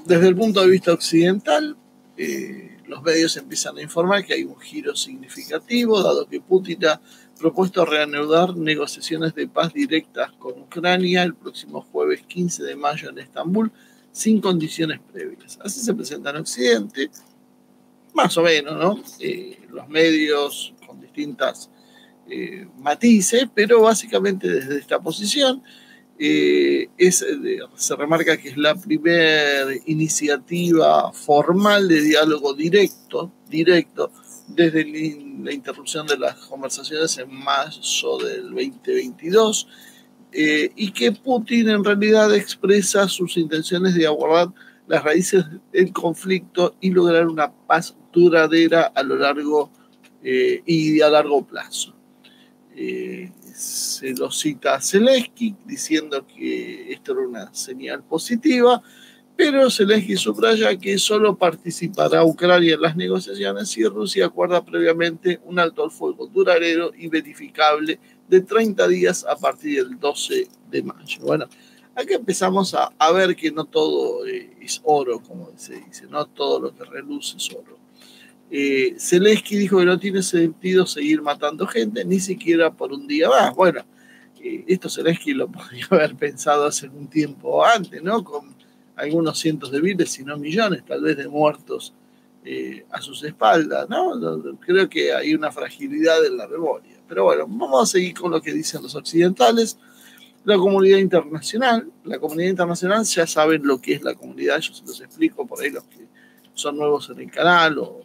Desde el punto de vista occidental, los medios empiezan a informar que hay un giro significativo, dado que Putin ha propuesto reanudar negociaciones de paz directas con Ucrania el próximo jueves 15 de mayo en Estambul, sin condiciones previas. Así se presenta en Occidente, más o menos, ¿no? Los medios con distintas matices, pero básicamente desde esta posición se remarca que es la primera iniciativa formal de diálogo directo desde la interrupción de las conversaciones en marzo del 2022, y que Putin en realidad expresa sus intenciones de abordar las raíces del conflicto y lograr una paz duradera a lo largo y a largo plazo. Se lo cita a Zelensky diciendo que esto era una señal positiva, pero Zelensky subraya que solo participará Ucrania en las negociaciones si Rusia acuerda previamente un alto al fuego duradero y verificable de 30 días a partir del 12 de mayo. Bueno, aquí empezamos a ver que no todo es oro, como se dice, no todo lo que reluce es oro. Zelensky dijo que no tiene sentido seguir matando gente, ni siquiera por un día más. Bueno, esto Zelensky lo podría haber pensado hace un tiempo antes, ¿no? Con algunos cientos de miles, si no millones, tal vez de muertos a sus espaldas, ¿no? Creo que hay una fragilidad en la memoria. Pero bueno, vamos a seguir con lo que dicen los occidentales. La comunidad internacional ya saben lo que es la comunidad, yo se los explico por ahí los que son nuevos en el canal o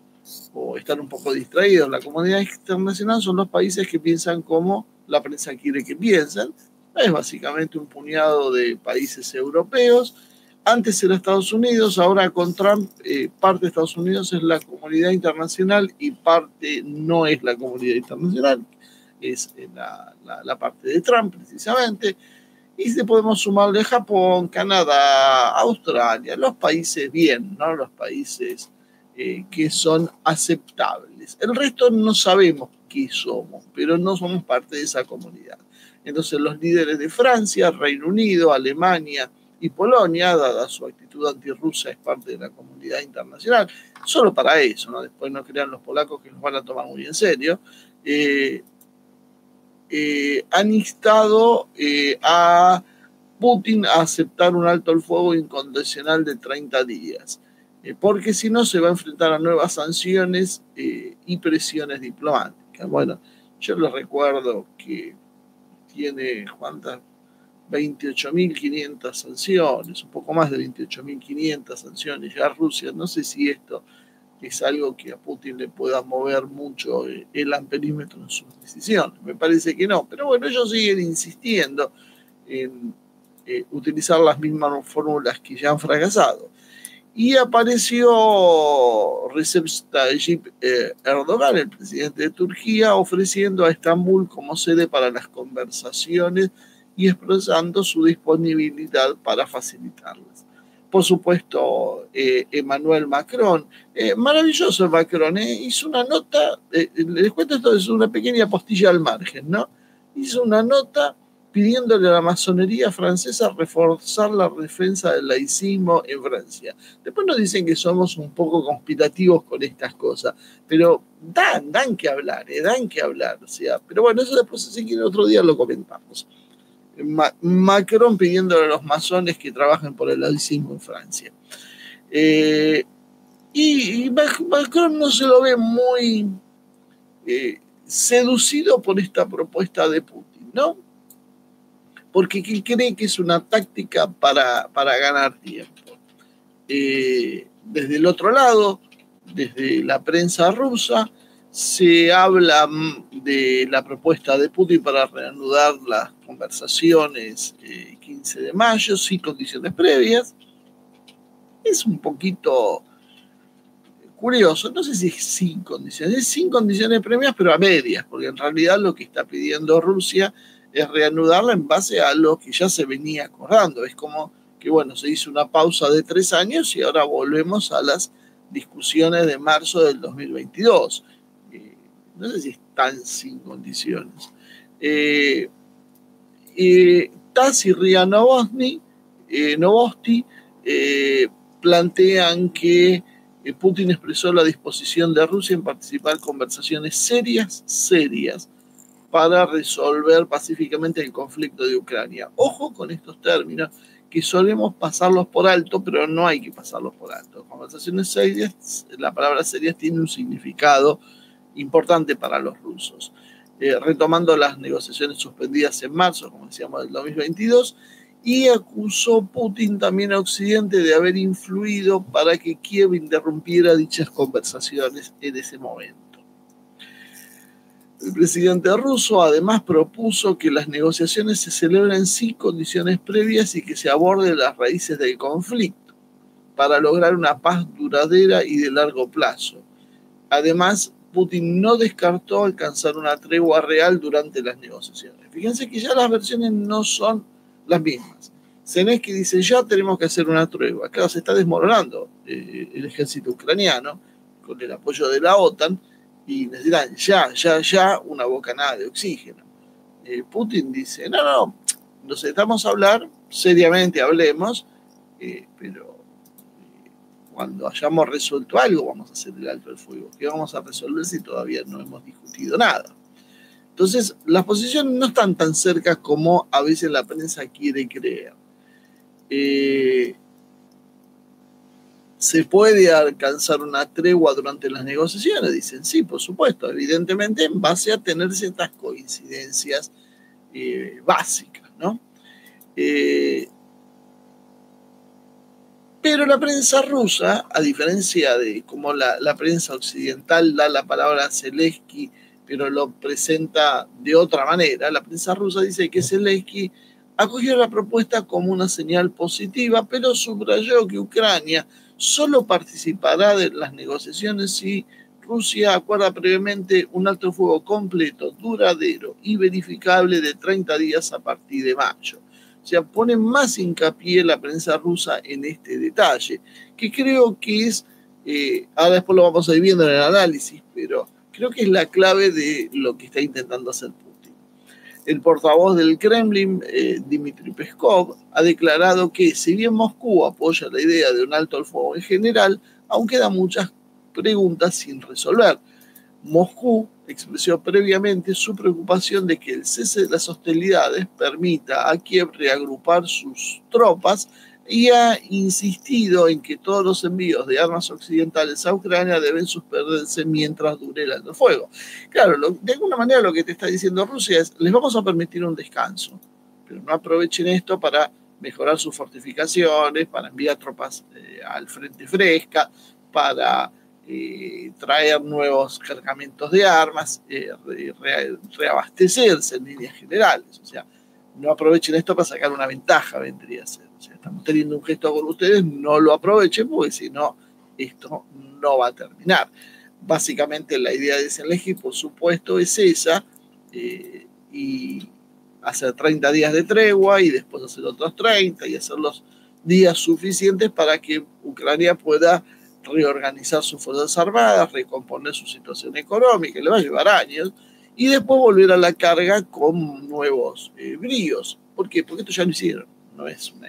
están un poco distraídos. La comunidad internacional son los países que piensan como la prensa quiere que piensen. Es básicamente un puñado de países europeos. Antes era Estados Unidos, ahora con Trump, parte de Estados Unidos es la comunidad internacional y parte no es la comunidad internacional, es la parte de Trump precisamente. Y si podemos sumarle Japón, Canadá, Australia, los países bien, ¿no? Los países que son aceptables. El resto no sabemos qué somos, pero no somos parte de esa comunidad. Entonces los líderes de Francia, Reino Unido, Alemania y Polonia, dada su actitud antirrusa, es parte de la comunidad internacional, solo para eso, ¿no? Después no crean los polacos que los van a tomar muy en serio. Han instado a Putin a aceptar un alto al fuego incondicional de 30 días, porque si no se va a enfrentar a nuevas sanciones y presiones diplomáticas. Bueno, yo les recuerdo que tiene, ¿cuántas? 28.500 sanciones, un poco más de 28.500 sanciones ya Rusia. No sé si esto es algo que a Putin le pueda mover mucho el amperímetro en sus decisiones. Me parece que no, pero bueno, ellos siguen insistiendo en utilizar las mismas fórmulas que ya han fracasado. Y apareció Recep Tayyip Erdogan, el presidente de Turquía, ofreciendo a Estambul como sede para las conversaciones y expresando su disponibilidad para facilitarlas. Por supuesto, Emmanuel Macron, maravilloso Macron, hizo una nota, les cuento esto, es una pequeña postilla al margen, ¿no? Hizo una nota pidiéndole a la masonería francesa reforzar la defensa del laicismo en Francia. Después nos dicen que somos un poco conspirativos con estas cosas, pero dan que hablar, o sea, pero bueno, eso después si quiere otro día lo comentamos. Macron pidiéndole a los masones que trabajen por el laicismo en Francia. Y Macron no se lo ve muy seducido por esta propuesta de Putin, ¿no? Porque cree que es una táctica para ganar tiempo. Desde el otro lado, desde la prensa rusa, se habla de la propuesta de Putin para reanudar las conversaciones 15 de mayo sin condiciones previas. Es un poquito curioso, no sé si es sin condiciones previas, pero a medias, porque en realidad lo que está pidiendo Rusia es reanudarla en base a lo que ya se venía acordando. Es como que, bueno, se hizo una pausa de 3 años y ahora volvemos a las discusiones de marzo del 2022. No sé si están sin condiciones. TASS y RIA Novosti plantean que Putin expresó la disposición de Rusia en participar en conversaciones serias, para resolver pacíficamente el conflicto de Ucrania. Ojo con estos términos, que solemos pasarlos por alto, pero no hay que pasarlos por alto. Conversaciones serias, la palabra serias tiene un significado importante para los rusos. Retomando las negociaciones suspendidas en marzo, como decíamos, del 2022, y acusó Putin también a Occidente de haber influido para que Kiev interrumpiera dichas conversaciones en ese momento. El presidente ruso además propuso que las negociaciones se celebren sin condiciones previas y que se aborden las raíces del conflicto para lograr una paz duradera y de largo plazo. Además, Putin no descartó alcanzar una tregua real durante las negociaciones. Fíjense que ya las versiones no son las mismas. Zelensky dice, ya tenemos que hacer una tregua. Claro, se está desmoronando el ejército ucraniano con el apoyo de la OTAN, y necesitan ya una bocanada de oxígeno. Putin dice, no, nos necesitamos hablar, seriamente hablemos, pero cuando hayamos resuelto algo vamos a hacer el alto el fuego. ¿Qué vamos a resolver si todavía no hemos discutido nada? Entonces, las posiciones no están tan cerca como a veces la prensa quiere creer. ¿Se puede alcanzar una tregua durante las negociaciones? Dicen, sí, por supuesto, evidentemente en base a tener ciertas coincidencias básicas, ¿no? Pero la prensa rusa, a diferencia de cómo la prensa occidental da la palabra a Zelensky, pero lo presenta de otra manera, la prensa rusa dice que Zelensky acogió la propuesta como una señal positiva, pero subrayó que Ucrania solo participará de las negociaciones si Rusia acuerda previamente un alto el fuego completo, duradero y verificable de 30 días a partir de mayo. O sea, pone más hincapié la prensa rusa en este detalle, que creo que es, ahora después lo vamos a ir viendo en el análisis, pero creo que es la clave de lo que está intentando hacer Putin. El portavoz del Kremlin, Dmitry Peskov, ha declarado que si bien Moscú apoya la idea de un alto al fuego en general, aún quedan muchas preguntas sin resolver. Moscú expresó previamente su preocupación de que el cese de las hostilidades permita a Kiev reagrupar sus tropas y ha insistido en que todos los envíos de armas occidentales a Ucrania deben suspenderse mientras dure el alto fuego. Claro, de alguna manera lo que te está diciendo Rusia es, les vamos a permitir un descanso, pero no aprovechen esto para mejorar sus fortificaciones, para enviar tropas al frente fresca, para traer nuevos cargamentos de armas, reabastecerse en líneas generales. O sea, no aprovechen esto para sacar una ventaja, vendría a ser. O sea, estamos teniendo un gesto con ustedes, no lo aprovechen porque si no, esto no va a terminar. Básicamente la idea de Zelensky, por supuesto, es esa, y hacer 30 días de tregua y después hacer otros 30 y hacer los días suficientes para que Ucrania pueda reorganizar sus fuerzas armadas, recomponer su situación económica, le va a llevar años, y después volver a la carga con nuevos bríos. ¿Por qué? Porque esto ya lo hicieron, no es una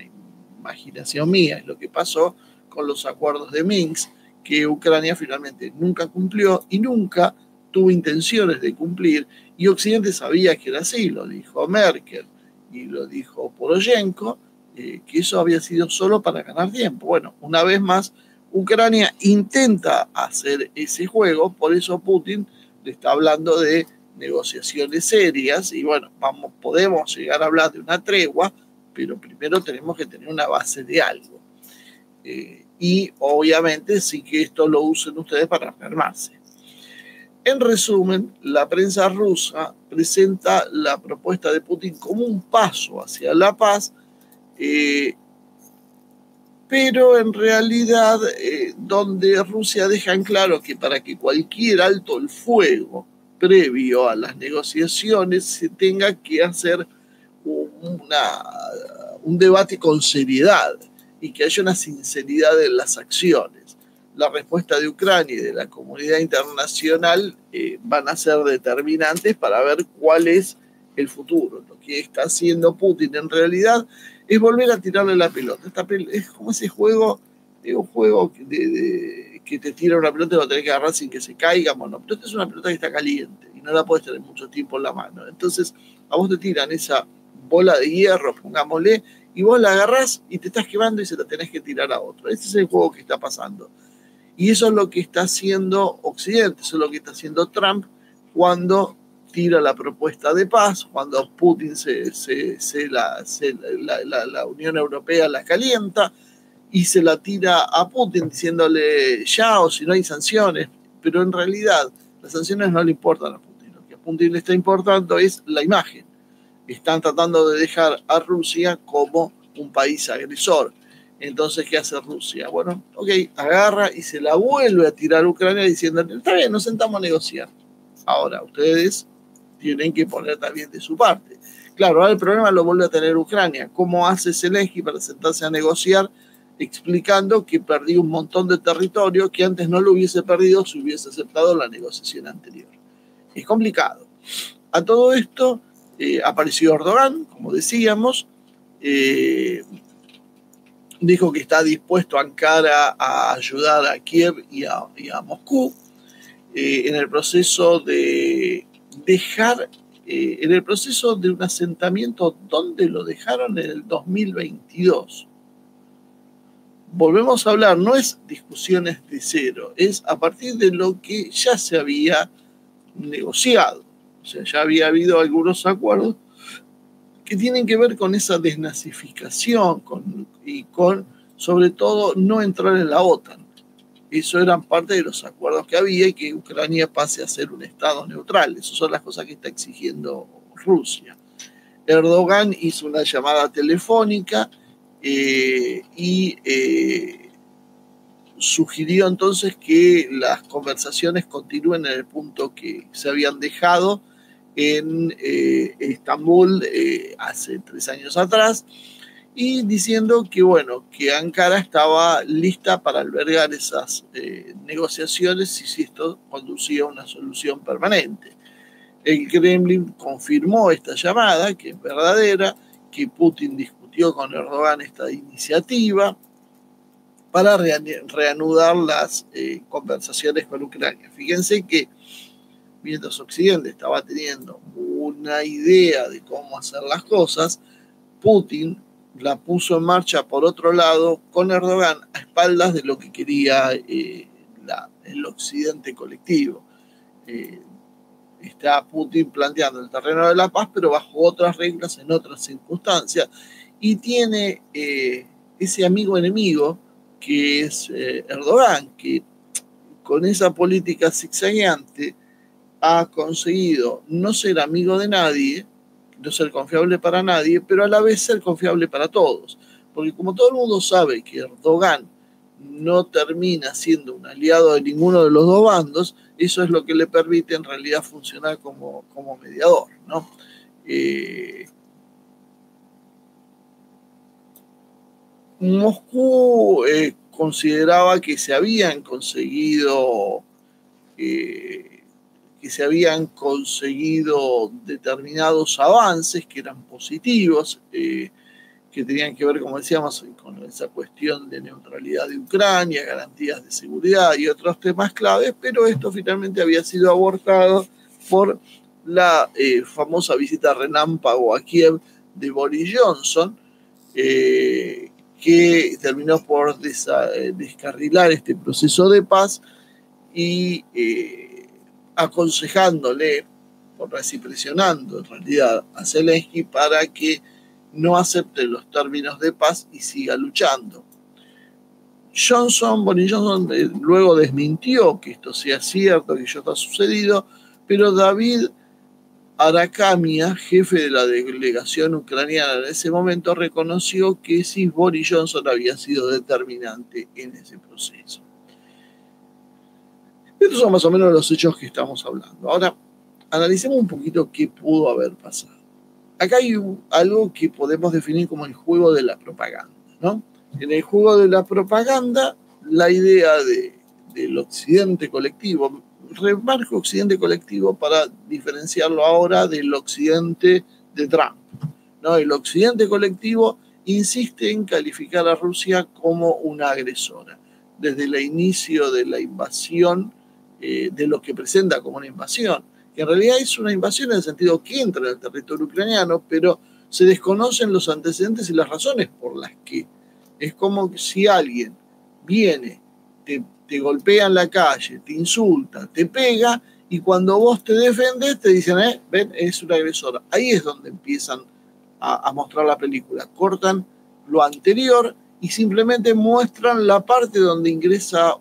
imaginación mía, es lo que pasó con los acuerdos de Minsk, que Ucrania finalmente nunca cumplió y nunca tuvo intenciones de cumplir, y Occidente sabía que era así, lo dijo Merkel y lo dijo Poroshenko, que eso había sido solo para ganar tiempo. Bueno, una vez más, Ucrania intenta hacer ese juego, por eso Putin le está hablando de negociaciones serias y bueno, podemos llegar a hablar de una tregua, pero primero tenemos que tener una base de algo. Y obviamente sí que esto lo usen ustedes para afirmarse. En resumen, la prensa rusa presenta la propuesta de Putin como un paso hacia la paz, pero en realidad donde Rusia deja en claro que para que cualquier alto el fuego previo a las negociaciones se tenga que hacer un debate con seriedad y que haya una sinceridad en las acciones. La respuesta de Ucrania y de la comunidad internacional van a ser determinantes para ver cuál es el futuro. Lo que está haciendo Putin en realidad es volver a tirarle la pelota. Es como ese juego Es un juego que te tira una pelota y lo tenés que agarrar sin que se caiga. Bueno, pero esta es una pelota que está caliente y no la podés tener mucho tiempo en la mano. Entonces, a vos te tiran esa bola de hierro, pongámosle, y vos la agarrás y te estás quemando y se la tenés que tirar a otro. Ese es el juego que está pasando. Y eso es lo que está haciendo Occidente, eso es lo que está haciendo Trump cuando tira la propuesta de paz, cuando Putin la Unión Europea la calienta y se la tira a Putin diciéndole ya o si no hay sanciones, pero en realidad las sanciones no le importan a Putin, lo que a Putin le está importando es la imagen. Están tratando de dejar a Rusia como un país agresor. Entonces, ¿qué hace Rusia? Bueno, ok, agarra y se la vuelve a tirar a Ucrania diciendo, está bien, nos sentamos a negociar. Ahora, ustedes tienen que poner también de su parte. Claro, ahora el problema lo vuelve a tener Ucrania. ¿Cómo hace Zelensky para sentarse a negociar explicando que perdió un montón de territorio que antes no lo hubiese perdido si hubiese aceptado la negociación anterior? Es complicado. A todo esto apareció Erdogan, como decíamos, dijo que está dispuesto Ankara a ayudar a Kiev y a Moscú en el proceso de dejar, en el proceso de un asentamiento donde lo dejaron en el 2022. Volvemos a hablar, no es discusiones de cero, es a partir de lo que ya se había negociado. O sea, ya había habido algunos acuerdos que tienen que ver con esa desnazificación y con, sobre todo, no entrar en la OTAN. Eso eran parte de los acuerdos que había y que Ucrania pase a ser un estado neutral. Esas son las cosas que está exigiendo Rusia. Erdogan hizo una llamada telefónica y sugirió entonces que las conversaciones continúen en el punto que se habían dejado en Estambul hace 3 años atrás, y diciendo que, bueno, que Ankara estaba lista para albergar esas negociaciones si esto conducía a una solución permanente. El Kremlin confirmó esta llamada, que es verdadera, que Putin discutió con Erdogan esta iniciativa para reanudar las conversaciones con Ucrania. Fíjense que mientras Occidente estaba teniendo una idea de cómo hacer las cosas, Putin la puso en marcha por otro lado con Erdogan a espaldas de lo que quería el Occidente colectivo. Está Putin planteando el terreno de la paz, pero bajo otras reglas, en otras circunstancias, y tiene ese amigo enemigo que es Erdogan, que con esa política zigzagueante ha conseguido no ser amigo de nadie, no ser confiable para nadie, pero a la vez ser confiable para todos. Porque como todo el mundo sabe que Erdogan no termina siendo un aliado de ninguno de los dos bandos, eso es lo que le permite en realidad funcionar como mediador, ¿no? Moscú consideraba que se habían conseguido determinados avances que eran positivos, que tenían que ver, como decíamos, con esa cuestión de neutralidad de Ucrania, garantías de seguridad y otros temas claves, pero esto finalmente había sido abortado por la famosa visita relámpago a Kiev de Boris Johnson, que terminó por descarrilar este proceso de paz y aconsejándole, por así presionando en realidad a Zelensky para que no acepte los términos de paz y siga luchando. Boris Johnson luego desmintió que esto sea cierto, que esto está sucedido, pero David Arakhamia, jefe de la delegación ucraniana en ese momento, reconoció que sí, Boris Johnson había sido determinante en ese proceso. Estos son más o menos los hechos que estamos hablando. Ahora, analicemos un poquito qué pudo haber pasado. Acá hay algo que podemos definir como el juego de la propaganda, ¿no? En el juego de la propaganda, la idea del occidente colectivo, remarco occidente colectivo para diferenciarlo ahora del occidente de Trump, ¿no? El occidente colectivo insiste en calificar a Rusia como una agresora. Desde el inicio de la invasión, de lo que presenta como una invasión, que en realidad es una invasión en el sentido que entra en el territorio ucraniano, pero se desconocen los antecedentes y las razones por las que. Es como si alguien viene, te golpea en la calle, te insulta, te pega, y cuando vos te defendes te dicen, ven, es una agresora. Ahí es donde empiezan a mostrar la película. Cortan lo anterior y simplemente muestran la parte donde ingresa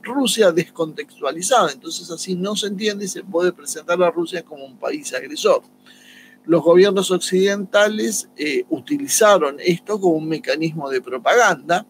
Rusia descontextualizada. Entonces así no se entiende y se puede presentar a Rusia como un país agresor. Los gobiernos occidentales utilizaron esto como un mecanismo de propaganda,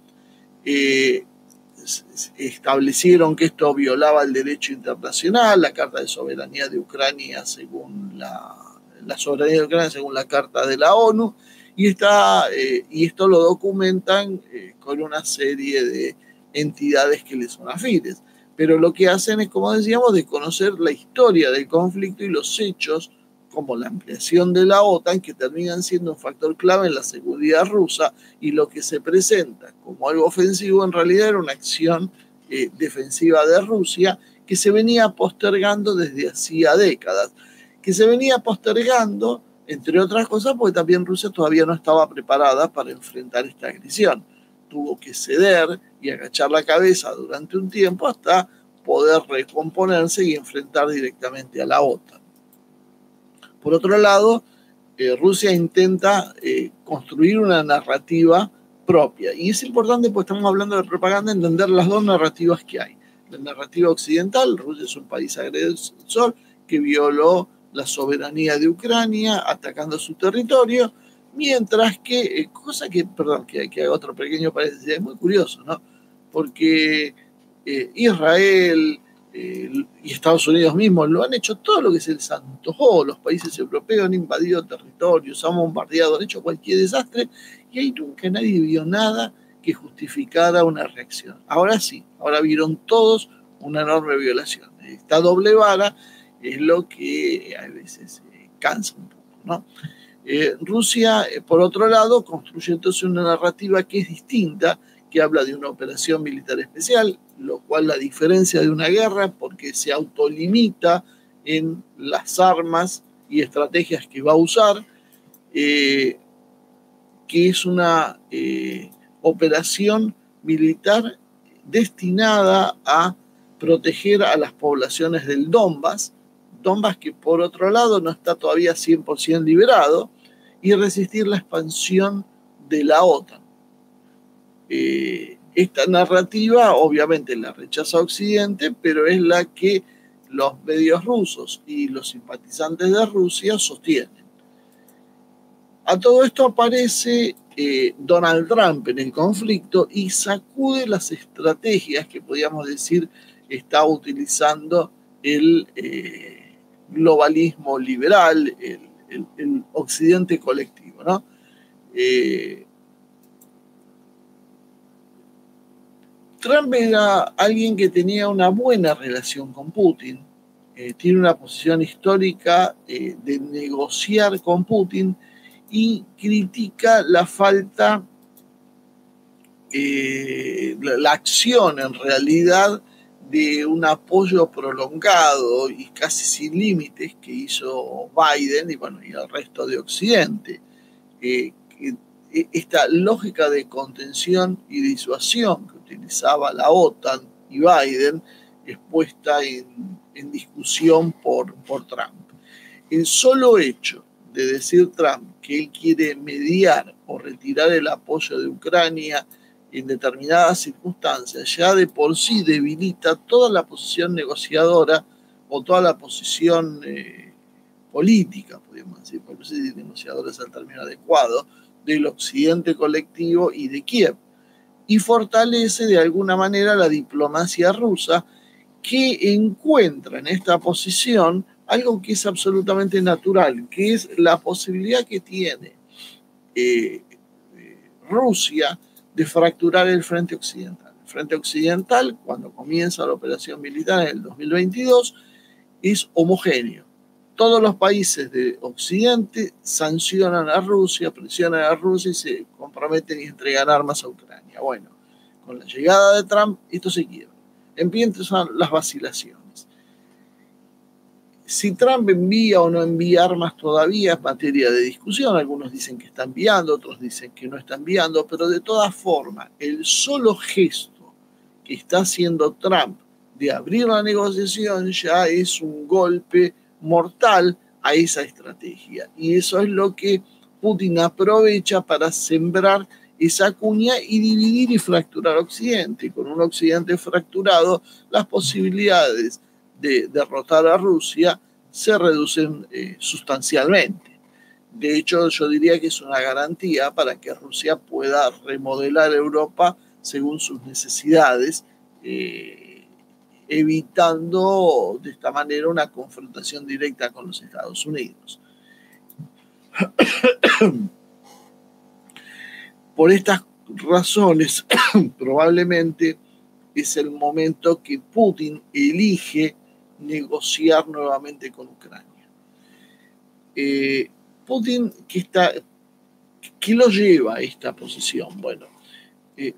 establecieron que esto violaba el derecho internacional, la Carta de Soberanía de Ucrania según la soberanía de Ucrania según la Carta de la ONU, y esto lo documentan con una serie de entidades que les son afines. Pero lo que hacen es, como decíamos, desconocer la historia del conflicto y los hechos, como la ampliación de la OTAN, que terminan siendo un factor clave en la seguridad rusa, y lo que se presenta como algo ofensivo en realidad era una acción defensiva de Rusia que se venía postergando desde hacía décadas, que se venía postergando, entre otras cosas, porque también Rusia todavía no estaba preparada para enfrentar esta agresión. Tuvo que ceder y agachar la cabeza durante un tiempo hasta poder recomponerse y enfrentar directamente a la OTAN. Por otro lado, Rusia intenta construir una narrativa propia. Y es importante, porque estamos hablando de propaganda, entender las dos narrativas que hay. La narrativa occidental: Rusia es un país agresor que violó la soberanía de Ucrania atacando su territorio, mientras que, perdón, que haga otro pequeño paréntesis, es muy curioso, ¿no? Porque Israel y Estados Unidos mismos lo han hecho todo lo que se les antojó. Los países europeos han invadido territorios, han bombardeado, han hecho cualquier desastre, y ahí nunca nadie vio nada que justificara una reacción. Ahora sí, ahora vieron todos una enorme violación. Esta doble vara es lo que a veces cansa un poco, ¿no? Rusia, por otro lado, construye entonces una narrativa que es distinta, que habla de una operación militar especial, lo cual la diferencia de una guerra, porque se autolimita en las armas y estrategias que va a usar, que es una operación militar destinada a proteger a las poblaciones del Donbass, que por otro lado no está todavía 100% liberado, y resistir la expansión de la OTAN. Esta narrativa obviamente la rechaza Occidente, pero es la que los medios rusos y los simpatizantes de Rusia sostienen. A todo esto aparece Donald Trump en el conflicto y sacude las estrategias que podríamos decir está utilizando el globalismo liberal, el occidente colectivo, ¿no? Trump era alguien que tenía una buena relación con Putin, tiene una posición histórica de negociar con Putin, y critica la falta, la acción en realidad de un apoyo prolongado y casi sin límites que hizo Biden y el resto de Occidente. Esta lógica de contención y disuasión que utilizaba la OTAN y Biden es puesta en discusión por Trump. El solo hecho de decir Trump que él quiere mediar o retirar el apoyo de Ucrania en determinadas circunstancias ya de por sí debilita toda la posición negociadora o toda la posición política, podríamos decir, por si negociador es el término adecuado, del occidente colectivo y de Kiev, y fortalece de alguna manera la diplomacia rusa, que encuentra en esta posición algo que es absolutamente natural, que es la posibilidad que tiene Rusia de fracturar el frente occidental. El frente occidental, cuando comienza la operación militar en el 2022, es homogéneo. todos los países de Occidente sancionan a Rusia, presionan a Rusia y se comprometen a entregar armas a Ucrania. Bueno, con la llegada de Trump, esto se quiebra. Empiezan las vacilaciones. Si Trump envía o no envía armas todavía es materia de discusión. Algunos dicen que está enviando, otros dicen que no está enviando, pero de todas formas, el solo gesto que está haciendo Trump de abrir la negociación ya es un golpe mortal a esa estrategia. Y eso es lo que Putin aprovecha para sembrar esa cuña y dividir y fracturar Occidente. Y con un Occidente fracturado, las posibilidades de derrotar a Rusia se reducen sustancialmente. De hecho, yo diría que es una garantía para que Rusia pueda remodelar Europa según sus necesidades, evitando de esta manera una confrontación directa con los Estados Unidos. Por estas razones, probablemente es el momento que Putin elige negociar nuevamente con Ucrania. Putin, ¿qué lo lleva a esta posición? Bueno,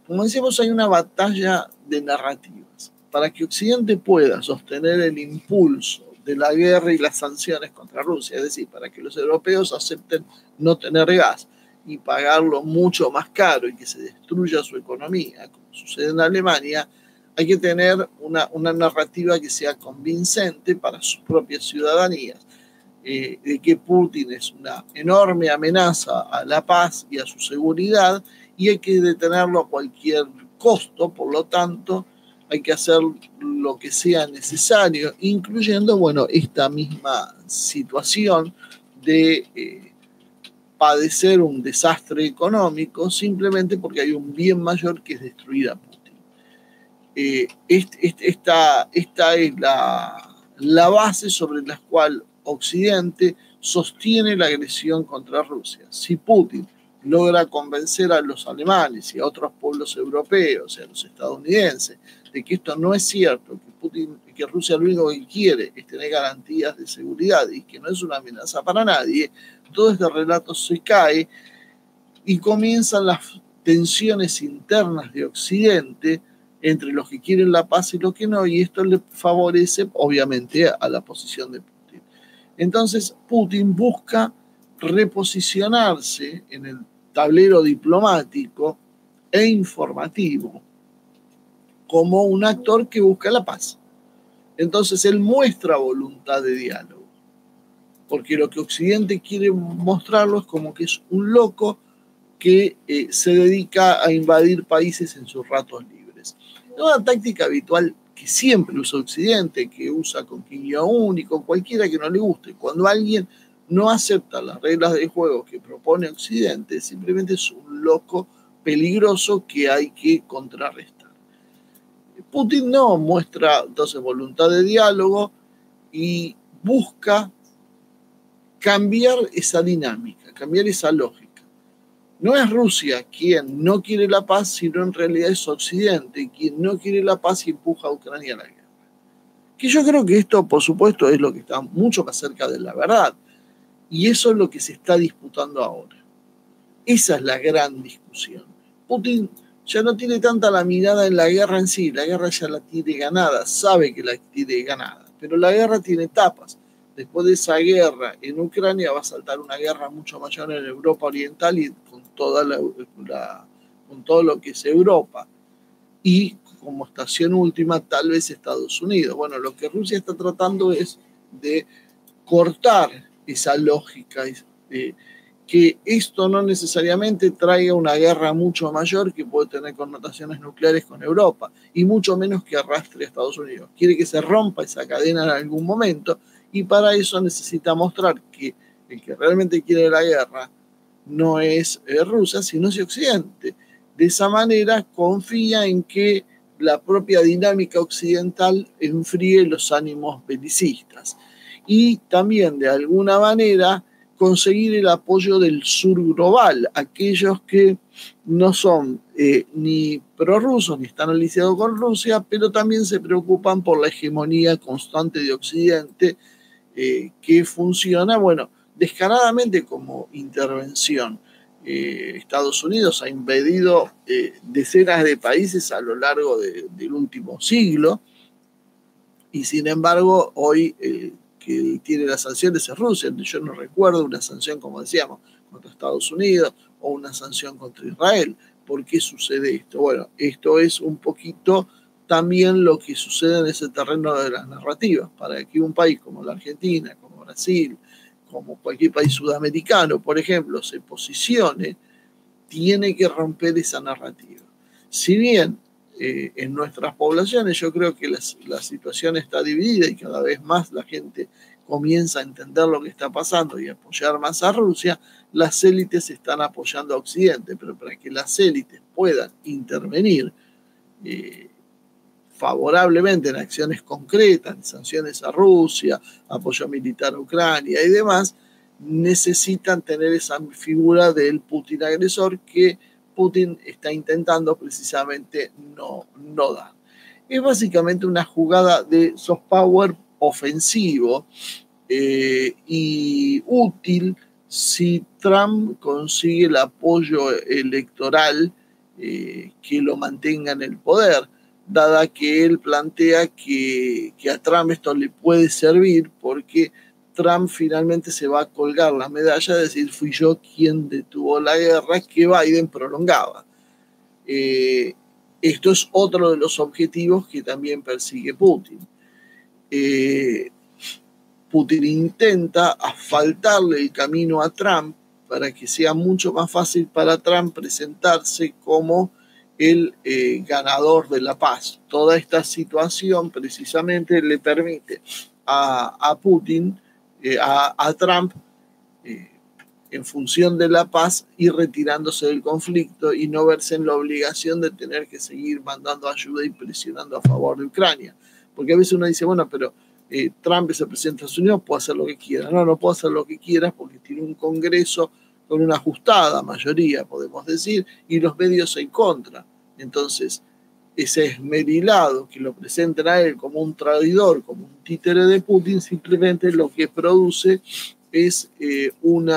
como decíamos, hay una batalla de narrativas. Para que Occidente pueda sostener el impulso de la guerra y las sanciones contra Rusia, es decir, para que los europeos acepten no tener gas y pagarlo mucho más caro y que se destruya su economía, como sucede en Alemania, hay que tener una narrativa que sea convincente para sus propias ciudadanías, de que Putin es una enorme amenaza a la paz y a su seguridad y hay que detenerlo a cualquier costo. Por lo tanto, hay que hacer lo que sea necesario, incluyendo, bueno, esta misma situación de padecer un desastre económico simplemente porque hay un bien mayor que es destruir a Putin. Esta es la base sobre la cual Occidente sostiene la agresión contra Rusia. Si Putin logra convencer a los alemanes y a otros pueblos europeos y a los estadounidenses de que esto no es cierto, que Rusia lo único que quiere es tener garantías de seguridad y que no es una amenaza para nadie, todo este relato se cae y comienzan las tensiones internas de Occidente entre los que quieren la paz y los que no, y esto le favorece obviamente a la posición de Putin. Entonces Putin busca reposicionarse en el tablero diplomático e informativo como un actor que busca la paz. Entonces él muestra voluntad de diálogo, porque lo que Occidente quiere mostrarlo es como que es un loco que se dedica a invadir países en sus ratos libres. Es una táctica habitual que siempre usa Occidente, que usa con Kim Jong-un y con cualquiera que no le guste. Cuando alguien no acepta las reglas de juego que propone Occidente, simplemente es un loco peligroso que hay que contrarrestar. Putin no muestra entonces voluntad de diálogo y busca cambiar esa dinámica, cambiar esa lógica. No es Rusia quien no quiere la paz, sino en realidad es Occidente quien no quiere la paz y empuja a Ucrania a la guerra. Que yo creo que esto, por supuesto, es lo que está mucho más cerca de la verdad. Y eso es lo que se está disputando ahora. Esa es la gran discusión. Putin ya no tiene tanta la mirada en la guerra en sí, la guerra ya la tiene ganada, sabe que la tiene ganada, pero la guerra tiene etapas. Después de esa guerra en Ucrania va a saltar una guerra mucho mayor en Europa Oriental y con todo lo que es Europa. Y como estación última, tal vez Estados Unidos. Bueno, lo que Rusia está tratando es de cortar esa lógica, que esto no necesariamente traiga una guerra mucho mayor que puede tener connotaciones nucleares con Europa, y mucho menos que arrastre a Estados Unidos. Quiere que se rompa esa cadena en algún momento, y para eso necesita mostrar que el que realmente quiere la guerra no es Rusia, sino es Occidente. De esa manera confía en que la propia dinámica occidental enfríe los ánimos belicistas. Y también, de alguna manera, conseguir el apoyo del sur global, aquellos que no son ni prorrusos ni están aliciados con Rusia, pero también se preocupan por la hegemonía constante de Occidente que funciona, bueno, descaradamente como intervención. Estados Unidos ha invadido decenas de países a lo largo del último siglo y sin embargo hoy que tiene las sanciones es Rusia. Yo no recuerdo una sanción, como decíamos, contra Estados Unidos o una sanción contra Israel. ¿Por qué sucede esto? Bueno, esto es un poquito también lo que sucede en ese terreno de las narrativas. Para que un país como la Argentina, como Brasil, como cualquier país sudamericano, por ejemplo, se posicione, tiene que romper esa narrativa. Si bien en nuestras poblaciones yo creo que la situación está dividida y cada vez más la gente comienza a entender lo que está pasando y apoyar más a Rusia, las élites están apoyando a Occidente, pero para que las élites puedan intervenir favorablemente en acciones concretas, en sanciones a Rusia, apoyo militar a Ucrania y demás, necesitan tener esa figura del Putin agresor que Putin está intentando precisamente no dar. Es básicamente una jugada de soft power ofensivo y útil si Trump consigue el apoyo electoral que lo mantenga en el poder, dada que él plantea que a Trump esto le puede servir porque Trump finalmente se va a colgar la medalla de decir fui yo quien detuvo la guerra que Biden prolongaba. Esto es otro de los objetivos que también persigue Putin. Putin intenta asfaltarle el camino a Trump para que sea mucho más fácil para Trump presentarse como el ganador de la paz. Toda esta situación precisamente le permite a Putin, a Trump, en función de la paz, ir retirándose del conflicto y no verse en la obligación de tener que seguir mandando ayuda y presionando a favor de Ucrania. Porque a veces uno dice, bueno, pero Trump es el presidente de Estados Unidos, puede hacer lo que quiera. No puede hacer lo que quiera porque tiene un Congreso con una ajustada mayoría, podemos decir, y los medios en contra. Entonces, ese esmerilado que lo presenten a él como un traidor, como un títere de Putin, simplemente lo que produce es un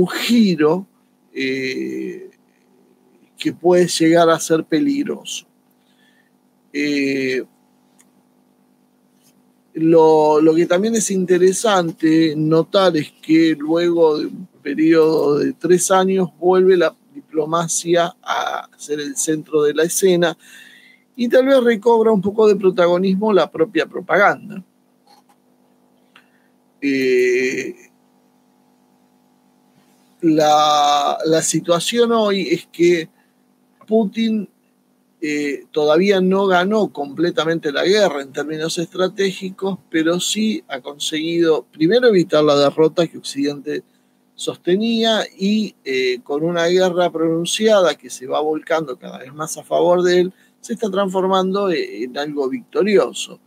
giro que puede llegar a ser peligroso. Lo que también es interesante notar es que luego de un periodo de 3 años vuelve la diplomacia a ser el centro de la escena y tal vez recobra un poco de protagonismo la propia propaganda. La situación hoy es que Putin todavía no ganó completamente la guerra en términos estratégicos, pero sí ha conseguido primero evitar la derrota que Occidente sostenía y con una guerra pronunciada que se va volcando cada vez más a favor de él, se está transformando en algo victorioso.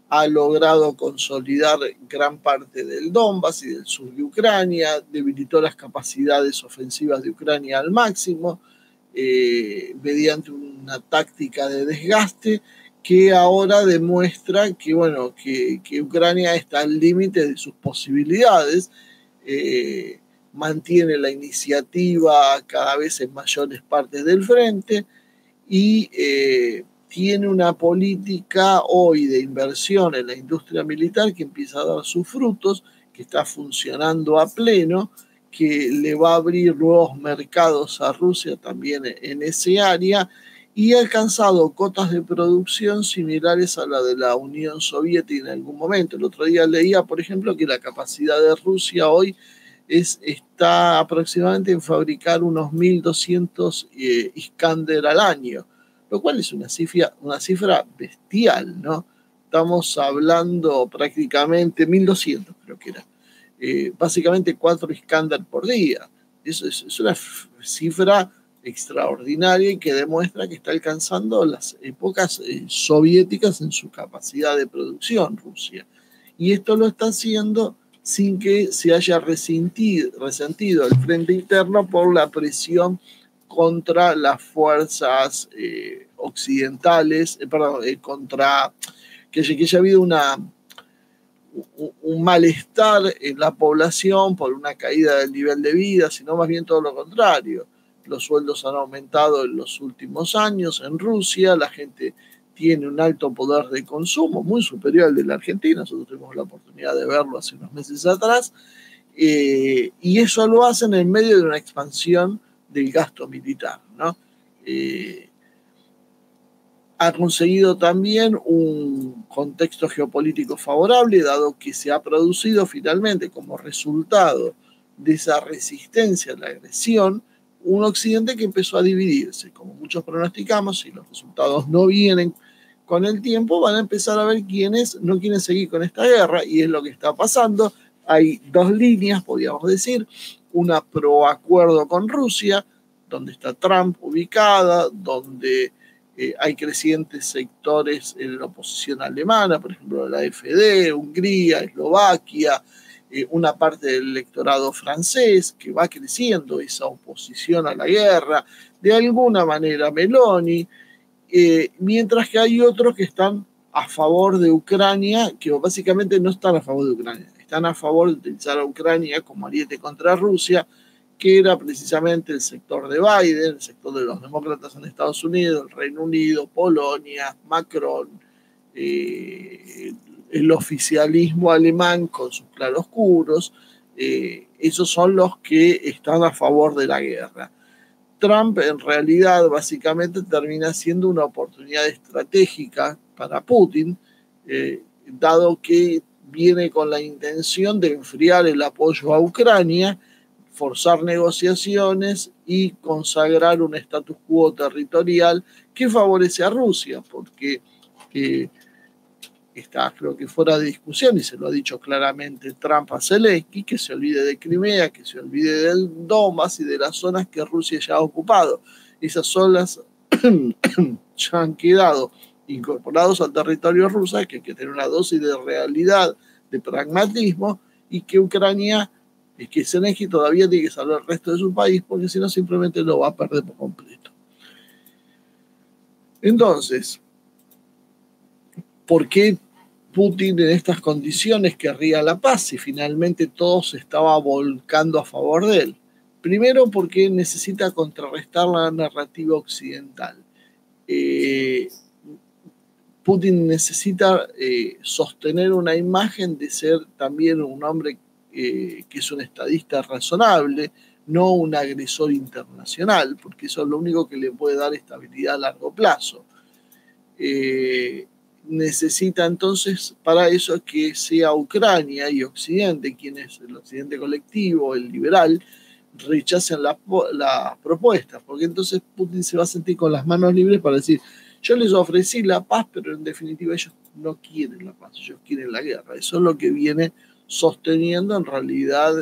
Ha logrado consolidar gran parte del Donbass y del sur de Ucrania, debilitó las capacidades ofensivas de Ucrania al máximo, mediante una táctica de desgaste que ahora demuestra que, bueno, que Ucrania está al límite de sus posibilidades, mantiene la iniciativa cada vez en mayores partes del frente y tiene una política hoy de inversión en la industria militar que empieza a dar sus frutos, que está funcionando a pleno, que le va a abrir nuevos mercados a Rusia también en ese área y ha alcanzado cotas de producción similares a la de la Unión Soviética en algún momento. El otro día leía, por ejemplo, que la capacidad de Rusia hoy está aproximadamente en fabricar unos 1.200 Iskander al año, lo cual es una cifra bestial, ¿no? Estamos hablando prácticamente 1.200, creo que era. Básicamente 4 Iskander por día. Eso es una cifra extraordinaria y que demuestra que está alcanzando las épocas soviéticas en su capacidad de producción, Rusia. Y esto lo está haciendo sin que se haya resentido el frente interno por la presión contra las fuerzas occidentales, contra que haya habido un malestar en la población por una caída del nivel de vida, sino más bien todo lo contrario. Los sueldos han aumentado en los últimos años en Rusia, la gente tiene un alto poder de consumo, muy superior al de la Argentina, nosotros tuvimos la oportunidad de verlo hace unos meses atrás, y eso lo hacen en medio de una expansión del gasto militar, ¿no? Ha conseguido también un contexto geopolítico favorable, dado que se ha producido finalmente como resultado de esa resistencia a la agresión, un Occidente que empezó a dividirse. Como muchos pronosticamos, si los resultados no vienen con el tiempo, van a empezar a ver quiénes no quieren seguir con esta guerra, y es lo que está pasando. Hay dos líneas, podríamos decir, una pro acuerdo con Rusia, donde está Trump ubicada, donde hay crecientes sectores en la oposición alemana, por ejemplo, la AfD, Hungría, Eslovaquia, una parte del electorado francés que va creciendo esa oposición a la guerra, de alguna manera Meloni, mientras que hay otros que están a favor de Ucrania, que básicamente no están a favor de Ucrania, están a favor de utilizar a Ucrania como ariete contra Rusia, que era precisamente el sector de Biden, el sector de los demócratas en Estados Unidos, el Reino Unido, Polonia, Macron, el oficialismo alemán con sus claroscuros. Esos son los que están a favor de la guerra. Trump en realidad básicamente termina siendo una oportunidad estratégica para Putin, dado que viene con la intención de enfriar el apoyo a Ucrania, forzar negociaciones y consagrar un status quo territorial que favorece a Rusia, porque está, creo que fuera de discusión, y se lo ha dicho claramente Trump a Zelensky, que se olvide de Crimea, que se olvide del Donbass y de las zonas que Rusia ya ha ocupado. Esas zonas ya han quedado incorporados al territorio ruso, que hay que tener una dosis de realidad, de pragmatismo, y que Ucrania, que Zelensky todavía tiene que salvar el resto de su país, porque si no simplemente lo va a perder por completo. Entonces, ¿por qué Putin en estas condiciones querría la paz si finalmente todo se estaba volcando a favor de él? Primero, porque necesita contrarrestar la narrativa occidental. Putin necesita sostener una imagen de ser también un hombre que es un estadista razonable, no un agresor internacional, porque eso es lo único que le puede dar estabilidad a largo plazo. Necesita entonces para eso que sea Ucrania y Occidente, quienes el Occidente colectivo, el liberal, rechacen las propuestas, porque entonces Putin se va a sentir con las manos libres para decir: yo les ofrecí la paz, pero en definitiva ellos no quieren la paz, ellos quieren la guerra. Eso es lo que viene sosteniendo en realidad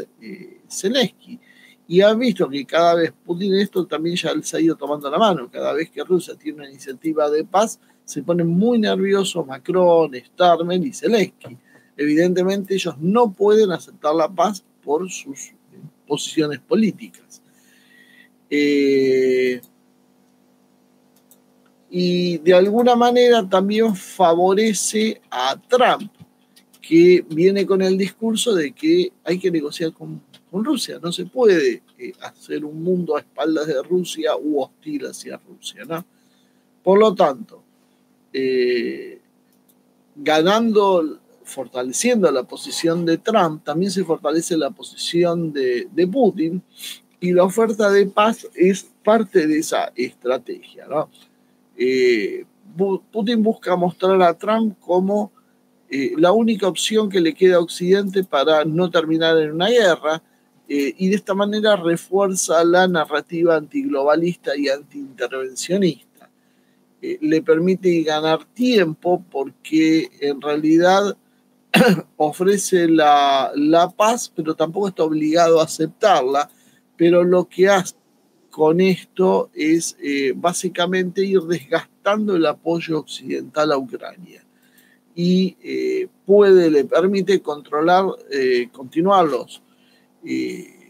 Zelensky. Y han visto que cada vez Putin esto también ya les ha ido tomando la mano. Cada vez que Rusia tiene una iniciativa de paz, se ponen muy nerviosos Macron, Starmer y Zelensky. Evidentemente ellos no pueden aceptar la paz por sus posiciones políticas. Y de alguna manera también favorece a Trump, que viene con el discurso de que hay que negociar con Rusia. No se puede hacer un mundo a espaldas de Rusia u hostil hacia Rusia, ¿no? Por lo tanto, fortaleciendo la posición de Trump, también se fortalece la posición de Putin, y la oferta de paz es parte de esa estrategia, ¿no? Putin busca mostrar a Trump como la única opción que le queda a Occidente para no terminar en una guerra, y de esta manera refuerza la narrativa antiglobalista y antiintervencionista. Le permite ganar tiempo porque en realidad ofrece la paz, pero tampoco está obligado a aceptarla, pero lo que hace con esto es básicamente ir desgastando el apoyo occidental a Ucrania, y le permite continuar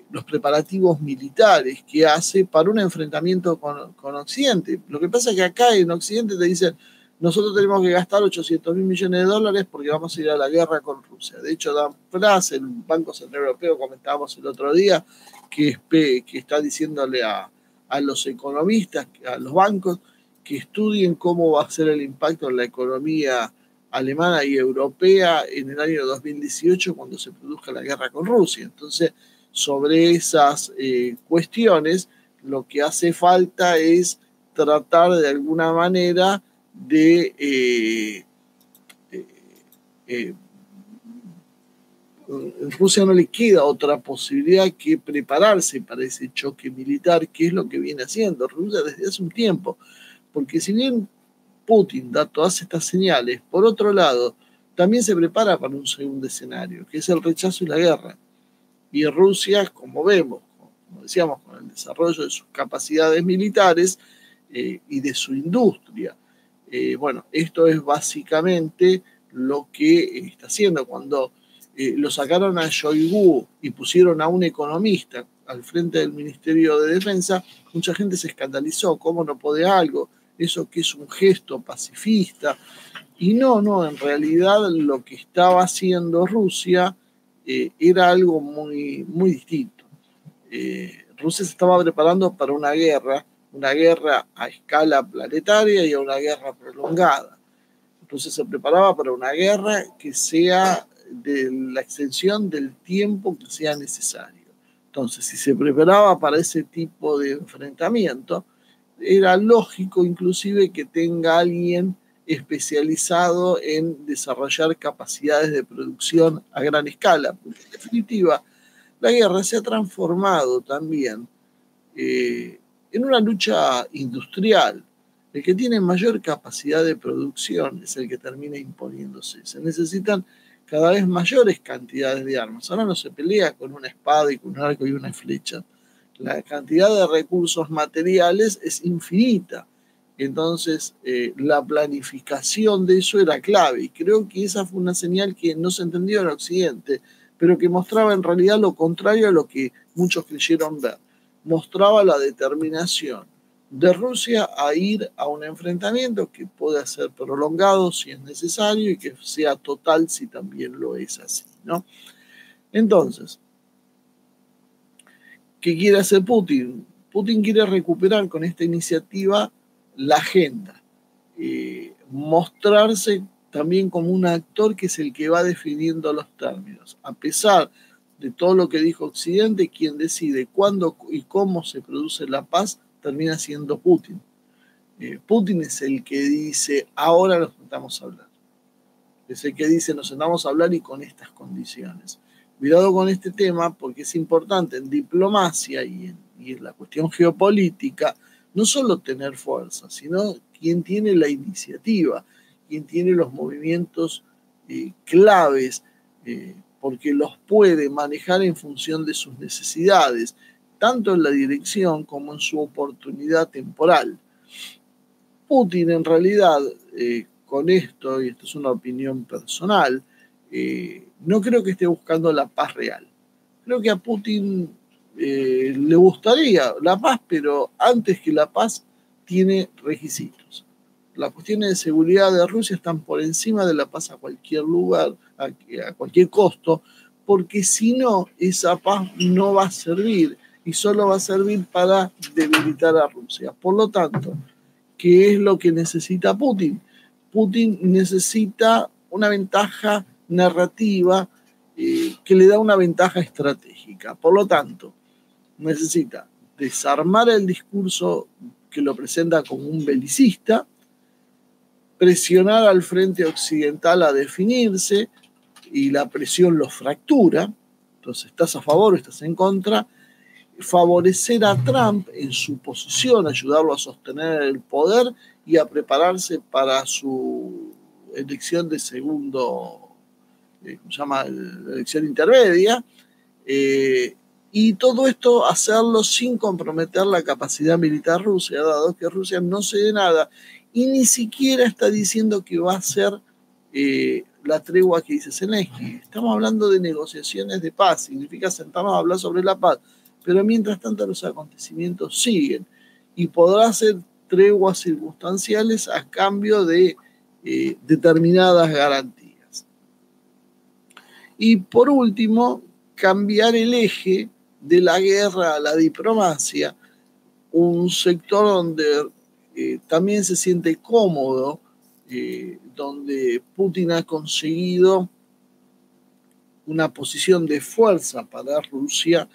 los preparativos militares que hace para un enfrentamiento con Occidente. Lo que pasa es que acá en Occidente te dicen: nosotros tenemos que gastar 800.000 millones de dólares porque vamos a ir a la guerra con Rusia. De hecho, Dan Pras, el Banco Central Europeo, comentábamos el otro día, que está diciéndole a los economistas, a los bancos, que estudien cómo va a ser el impacto en la economía alemana y europea en el año 2018 cuando se produzca la guerra con Rusia. Entonces, sobre esas cuestiones, lo que hace falta es tratar de alguna manera de Rusia no le queda otra posibilidad que prepararse para ese choque militar, que es lo que viene haciendo Rusia desde hace un tiempo. Porque si bien Putin da todas estas señales, por otro lado, también se prepara para un segundo escenario, que es el rechazo y la guerra. Y Rusia, como vemos, como decíamos, con el desarrollo de sus capacidades militares y de su industria, bueno, esto es básicamente lo que está haciendo. Cuando lo sacaron a Shoigu y pusieron a un economista al frente del Ministerio de Defensa, mucha gente se escandalizó. ¿Cómo no puede algo? Eso que es un gesto pacifista. Y no, en realidad lo que estaba haciendo Rusia era algo muy, muy distinto. Rusia se estaba preparando para una guerra a escala planetaria y a una guerra prolongada. Entonces se preparaba para una guerra que sea de la extensión del tiempo que sea necesario. Entonces, si se preparaba para ese tipo de enfrentamiento, era lógico inclusive que tenga alguien especializado en desarrollar capacidades de producción a gran escala, porque en definitiva la guerra se ha transformado también en una lucha industrial. El que tiene mayor capacidad de producción es el que termina imponiéndose. Se necesitan cada vez mayores cantidades de armas. Ahora no se pelea con una espada y con un arco y una flecha. La cantidad de recursos materiales es infinita. Entonces, la planificación de eso era clave. Y creo que esa fue una señal que no se entendió en Occidente, pero que mostraba en realidad lo contrario a lo que muchos creyeron ver. Mostraba la determinación de Rusia a ir a un enfrentamiento que pueda ser prolongado si es necesario y que sea total si también lo es así, ¿no? Entonces, ¿qué quiere hacer Putin? Putin quiere recuperar con esta iniciativa la agenda, mostrarse también como un actor que es el que va definiendo los términos. A pesar de todo lo que dijo Occidente, quien decide cuándo y cómo se produce la paz termina siendo Putin. Putin es el que dice, ahora nos sentamos a hablar. Es el que dice, nos sentamos a hablar y con estas condiciones. Cuidado con este tema porque es importante en diplomacia y en la cuestión geopolítica, no solo tener fuerza, sino quien tiene la iniciativa, quien tiene los movimientos claves, porque los puede manejar en función de sus necesidades, tanto en la dirección como en su oportunidad temporal. Putin en realidad, con esto, y esto es una opinión personal, no creo que esté buscando la paz real. Creo que a Putin le gustaría la paz, pero antes que la paz tiene requisitos. Las cuestiones de seguridad de Rusia están por encima de la paz a cualquier lugar, a cualquier costo, porque si no, esa paz no va a servir y solo va a servir para debilitar a Rusia. Por lo tanto, ¿qué es lo que necesita Putin? Putin necesita una ventaja narrativa que le da una ventaja estratégica. Por lo tanto, necesita desarmar el discurso que lo presenta como un belicista, presionar al frente occidental a definirse y la presión lo fractura. Entonces, ¿estás a favor o estás en contra? Favorecer a Trump en su posición, ayudarlo a sostener el poder y a prepararse para su elección de segundo, ¿cómo se llama? La elección intermedia. Y todo esto hacerlo sin comprometer la capacidad militar rusa, dado que Rusia no cede nada y ni siquiera está diciendo que va a ser la tregua que dice Zelensky. Estamos hablando de negociaciones de paz, significa sentarnos a hablar sobre la paz, pero mientras tanto los acontecimientos siguen y podrá ser treguas circunstanciales a cambio de determinadas garantías. Y por último, cambiar el eje de la guerra a la diplomacia, un sector donde también se siente cómodo, donde Putin ha conseguido una posición de fuerza para Rusia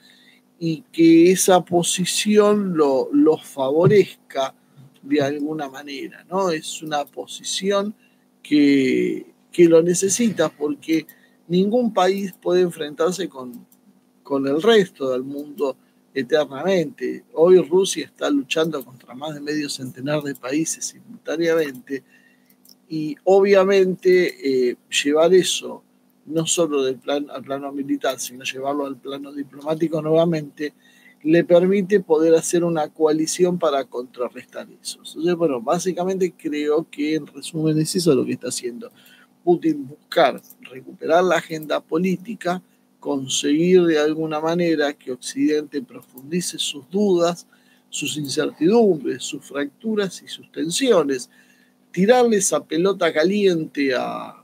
y que esa posición lo favorezca de alguna manera, ¿no? Es una posición que lo necesita porque ningún país puede enfrentarse con el resto del mundo eternamente. Hoy Rusia está luchando contra más de medio centenar de países simultáneamente y obviamente llevar eso no solo al plano militar, sino llevarlo al plano diplomático nuevamente, le permite poder hacer una coalición para contrarrestar eso. Entonces, bueno, básicamente creo que en resumen es eso lo que está haciendo Putin, buscar recuperar la agenda política, conseguir de alguna manera que Occidente profundice sus dudas, sus incertidumbres, sus fracturas y sus tensiones, tirarle esa pelota caliente a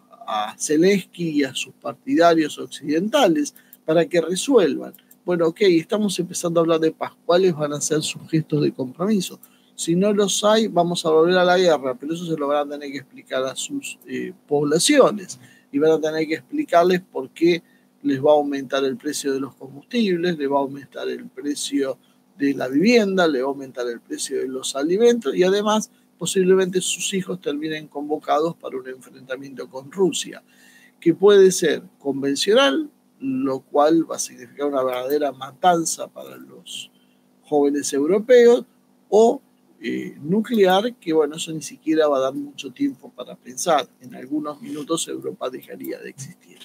Zelensky y a sus partidarios occidentales para que resuelvan. Bueno, ok, estamos empezando a hablar de paz. ¿Cuáles van a ser sus gestos de compromiso? Si no los hay, vamos a volver a la guerra, pero eso se lo van a tener que explicar a sus poblaciones y van a tener que explicarles por qué les va a aumentar el precio de los combustibles, les va a aumentar el precio de la vivienda, les va a aumentar el precio de los alimentos y además posiblemente sus hijos terminen convocados para un enfrentamiento con Rusia, que puede ser convencional, lo cual va a significar una verdadera matanza para los jóvenes europeos, o nuclear, que bueno, eso ni siquiera va a dar mucho tiempo para pensar. En algunos minutos Europa dejaría de existir.